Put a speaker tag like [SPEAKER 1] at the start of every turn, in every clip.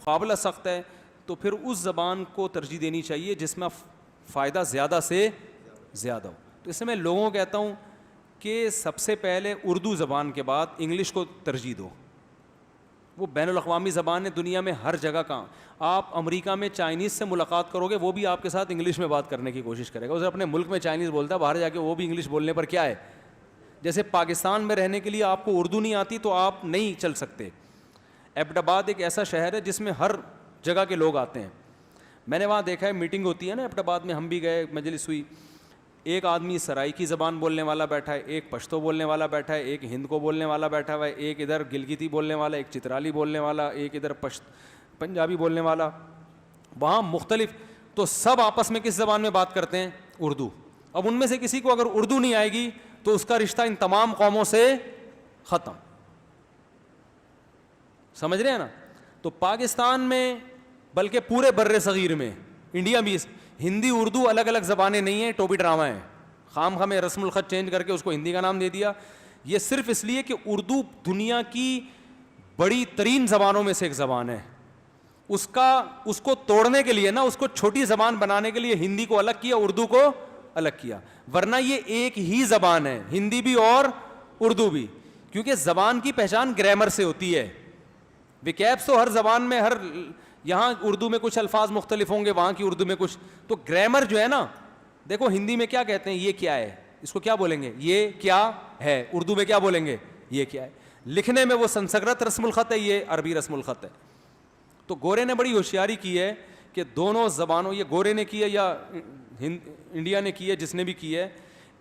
[SPEAKER 1] مقابلہ سخت ہے تو پھر اس زبان کو ترجیح دینی چاہیے جس میں فائدہ زیادہ سے زیادہ ہو. تو اس سے میں لوگوں کو کہتا ہوں کہ سب سے پہلے اردو زبان کے بعد انگلش کو ترجیح دو. وہ بین الاقوامی زبان ہے, دنیا میں ہر جگہ کا. آپ امریکہ میں چائنیز سے ملاقات کرو گے, وہ بھی آپ کے ساتھ انگلش میں بات کرنے کی کوشش کرے گا. اسے اپنے ملک میں چائنیز بولتا ہے, باہر جا کے وہ بھی انگلش بولنے پر کیا ہے. جیسے پاکستان میں رہنے کے لیے آپ کو اردو نہیں آتی تو آپ نہیں چل سکتے. ایبٹ آباد ایک ایسا شہر ہے جس میں ہر جگہ کے لوگ آتے ہیں. میں نے وہاں دیکھا ہے, میٹنگ ہوتی ہے نا ایبٹ آباد میں, ہم بھی گئے, مجلس ہوئی, ایک آدمی سرائیکی زبان بولنے والا بیٹھا ہے, ایک پشتو بولنے والا بیٹھا ہے, ایک ہند کو بولنے والا بیٹھا ہوا ہے, ایک ادھر گلگتی بولنے والا, ایک چترالی بولنے والا, ایک ادھر پنجابی بولنے والا, وہاں مختلف. تو سب آپس میں کس زبان میں بات کرتے ہیں؟ اردو. اب ان میں سے کسی کو اگر اردو نہیں آئے گی تو اس کا رشتہ ان تمام قوموں سے ختم. سمجھ رہے ہیں نا؟ تو پاکستان میں بلکہ پورے بر صغیر میں, انڈیا بھی, ہندی اردو الگ الگ زبانیں نہیں ہیں, ٹوپی ڈرامہ ہے. خام خامے رسم الخط چینج کر کے اس کو ہندی کا نام دے دیا. یہ صرف اس لیے کہ اردو دنیا کی بڑی ترین زبانوں میں سے ایک زبان ہے. اس کو توڑنے کے لیے نا, اس کو چھوٹی زبان بنانے کے لیے ہندی کو الگ کیا, اردو کو الگ کیا. ورنہ یہ ایک ہی زبان ہے, ہندی بھی اور اردو بھی. کیونکہ زبان کی پہچان گرامر سے ہوتی ہے. وکیبس تو ہر زبان میں, ہر یہاں اردو میں کچھ الفاظ مختلف ہوں گے, وہاں کی اردو میں کچھ. تو گرامر جو ہے نا, دیکھو ہندی میں کیا کہتے ہیں, یہ کیا ہے, اس کو کیا بولیں گے, یہ کیا ہے. اردو میں کیا بولیں گے, یہ کیا ہے. لکھنے میں وہ سنسکرت رسم الخط ہے, یہ عربی رسم الخط ہے. تو گورے نے بڑی ہوشیاری کی ہے کہ دونوں زبانوں, یہ گورے نے کی ہے یا انڈیا نے کی ہے, جس نے بھی کی ہے,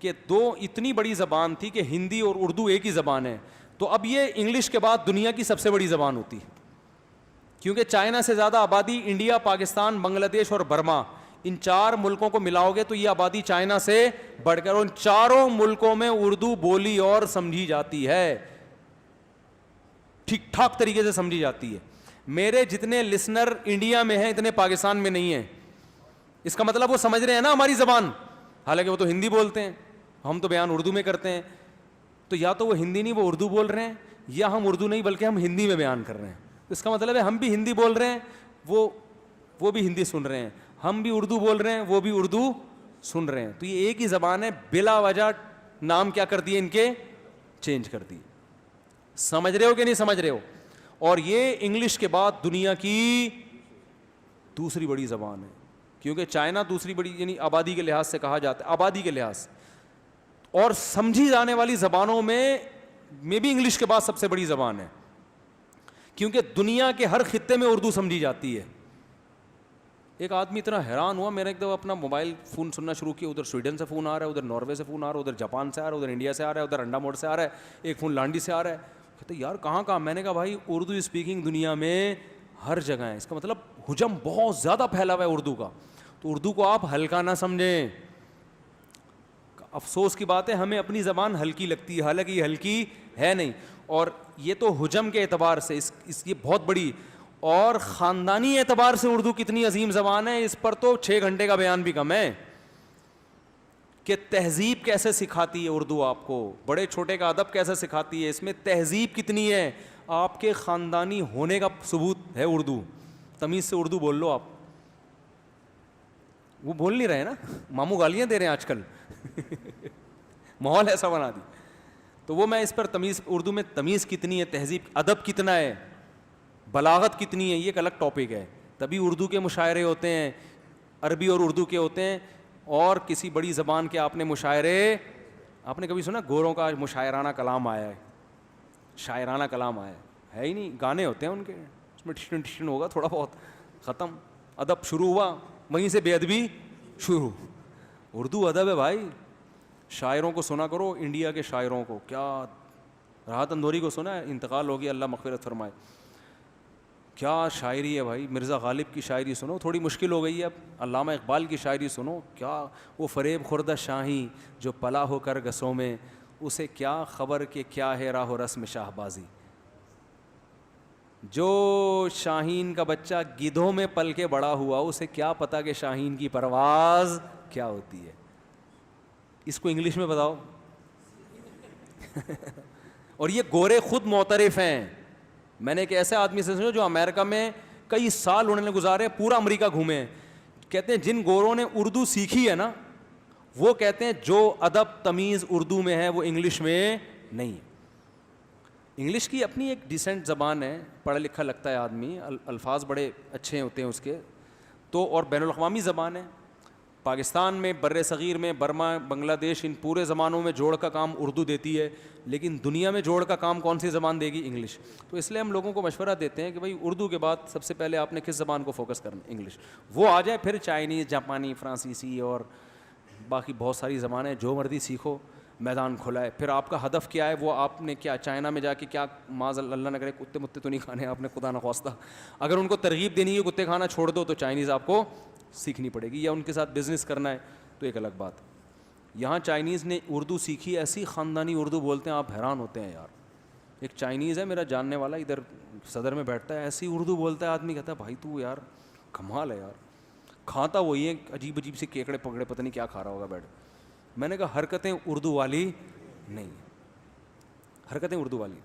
[SPEAKER 1] کہ دو اتنی بڑی زبان تھی کہ ہندی اور اردو ایک ہی زبان ہے. تو اب یہ انگلش کے بعد دنیا کی سب سے بڑی زبان ہوتی, کیونکہ چائنا سے زیادہ آبادی انڈیا, پاکستان, بنگلہ دیش اور برما, ان چار ملکوں کو ملاؤ گے تو یہ آبادی چائنا سے بڑھ کر, اور ان چاروں ملکوں میں اردو بولی اور سمجھی جاتی ہے, ٹھیک ٹھاک طریقے سے سمجھی جاتی ہے. میرے جتنے لسنر انڈیا میں ہیں اتنے پاکستان میں نہیں ہیں. اس کا مطلب وہ سمجھ رہے ہیں نا ہماری زبان, حالانکہ وہ تو ہندی بولتے ہیں, ہم تو بیان اردو میں کرتے ہیں. تو یا تو وہ ہندی نہیں, وہ اردو بول رہے ہیں, یا ہم اردو نہیں بلکہ ہم ہندی میں بیان کر رہے ہیں. اس کا مطلب ہے ہم بھی ہندی بول رہے ہیں, وہ بھی ہندی سن رہے ہیں, ہم بھی اردو بول رہے ہیں, وہ بھی اردو سن رہے ہیں. تو یہ ایک ہی زبان ہے, بلا وجہ نام کیا کر دیے ان کے, چینج کر دیے. سمجھ رہے ہو کہ نہیں سمجھ رہے ہو؟ اور یہ انگلش کے بعد دنیا کی دوسری بڑی زبان ہے, کیونکہ چائنا دوسری بڑی, یعنی آبادی کے لحاظ سے کہا جاتا ہے, آبادی کے لحاظ, اور سمجھی جانے والی زبانوں میں بھی انگلش کے بعد سب سے بڑی زبان ہے, کیونکہ دنیا کے ہر خطے میں اردو سمجھی جاتی ہے. ایک آدمی اتنا حیران ہوا, میں نے ایک دفعہ اپنا موبائل فون سننا شروع کیا, ادھر سویڈن سے فون آ رہا ہے, ادھر ناروے سے فون آ رہا ہے, ادھر جاپان سے آ رہا ہے, ادھر انڈیا سے آ رہا ہے, ادھر انڈا موڈ سے آ رہا ہے, ایک فون لانڈی سے آ رہا ہے. کہتے یار کہاں. میں نے کہا بھائی اردو اسپیکنگ دنیا میں ہر جگہ ہے. اس کا مطلب حجم بہت زیادہ پھیلا ہوا ہے اردو کا. تو اردو کو آپ ہلکا نہ سمجھیں. افسوس کی بات ہے ہمیں اپنی زبان ہلکی لگتی ہے, حالانکہ یہ ہلکی ہے نہیں. اور یہ تو حجم کے اعتبار سے اس کی بہت بڑی, اور خاندانی اعتبار سے اردو کتنی عظیم زبان ہے, اس پر تو 6 گھنٹے کا بیان بھی کم ہے. کہ تہذیب کیسے سکھاتی ہے اردو آپ کو, بڑے چھوٹے کا ادب کیسے سکھاتی ہے, اس میں تہذیب کتنی ہے, آپ کے خاندانی ہونے کا ثبوت ہے اردو. تمیز سے اردو بول لو آپ. وہ بول نہیں رہے نا, ماموں گالیاں دے رہے ہیں آج کل, ماحول ایسا بنا دی. تو وہ میں اس پر تمیز, اردو میں تمیز کتنی ہے, تہذیب, ادب کتنا ہے, بلاغت کتنی ہے, یہ ایک الگ ٹاپک ہے. تبھی اردو کے مشاعرے ہوتے ہیں, عربی اور اردو کے ہوتے ہیں, اور کسی بڑی زبان کے آپ نے مشاعرے, آپ نے کبھی سنا گوروں کا مشاعرانہ کلام آیا ہے, شاعرانہ کلام آیا ہے ہی نہیں. گانے ہوتے ہیں ان کے, اس میں ٹھشن ٹھشن ہوگا تھوڑا بہت, ختم. ادب شروع ہوا, وہیں سے بے ادبی شروع. اردو ادب ہے بھائی. شاعروں کو سنا کرو, انڈیا کے شاعروں کو, کیا راحت اندوری کو سنا ہے, انتقال ہو گیا, اللہ مغفرت فرمائے. کیا شاعری ہے بھائی. مرزا غالب کی شاعری سنو, تھوڑی مشکل ہو گئی ہے اب. علامہ اقبال کی شاعری سنو, کیا وہ فریب خوردہ شاہی جو پلا ہو کر گسوں میں, اسے کیا خبر کہ کیا ہے راہ و رسم شاہ بازی. جو شاہین کا بچہ گدھوں میں پل کے بڑا ہوا, اسے کیا پتا کہ شاہین کی پرواز کیا ہوتی ہے. اس کو انگلش میں بتاؤ. اور یہ گورے خود معترف ہیں. میں نے ایک ایسے آدمی سے سنا جو امریکہ میں کئی سال انہوں نے گزارے, پورا امریکہ گھومے ہیں. کہتے ہیں جن گوروں نے اردو سیکھی ہے نا, وہ کہتے ہیں جو ادب تمیز اردو میں ہے وہ انگلش میں نہیں ہے. انگلش کی اپنی ایک ڈیسنٹ زبان ہے, پڑھا لکھا لگتا ہے آدمی, الفاظ بڑے اچھے ہوتے ہیں اس کے تو, اور بین الاقوامی زبان ہے. پاکستان میں, بر صغیر میں, برما, بنگلہ دیش, ان پورے زبانوں میں جوڑ کا کام اردو دیتی ہے, لیکن دنیا میں جوڑ کا کام کون سی زبان دے گی؟ انگلش. تو اس لیے ہم لوگوں کو مشورہ دیتے ہیں کہ بھائی اردو کے بعد سب سے پہلے آپ نے کس زبان کو فوکس کرنا؟ انگلش. وہ آ جائے پھر چائنیز, جاپانی, فرانسیسی اور باقی بہت ساری زبانیں, جو مرضی سیکھو, میدان کھلا ہے. پھر آپ کا ہدف کیا ہے, وہ آپ نے کیا چائنا میں جا کے کیا, معاذ اللہ نہ کرے کتے متے تو نہیں کھانے آپ نے, خدا نخواستہ. اگر ان کو ترغیب دینی ہے کتے کھانا چھوڑ دو, تو چائنیز آپ کو سیکھنی پڑے گی, یا ان کے ساتھ بزنس کرنا ہے تو ایک الگ بات. یہاں چائنیز نے اردو سیکھی, ایسی خاندانی اردو بولتے ہیں آپ حیران ہوتے ہیں یار. ایک چائنیز ہے میرا جاننے والا, ادھر صدر میں بیٹھتا ہے, ایسی اردو بولتا ہے, آدمی کہتا ہے بھائی تو یار کمال ہے یار. کھاتا وہی ہے, عجیب عجیب سے کیکڑے پکڑے, پتہ نہیں کیا کھا رہا ہوگا بیٹھ. میں نے کہا حرکتیں اردو والی نہیں, حرکتیں اردو والی.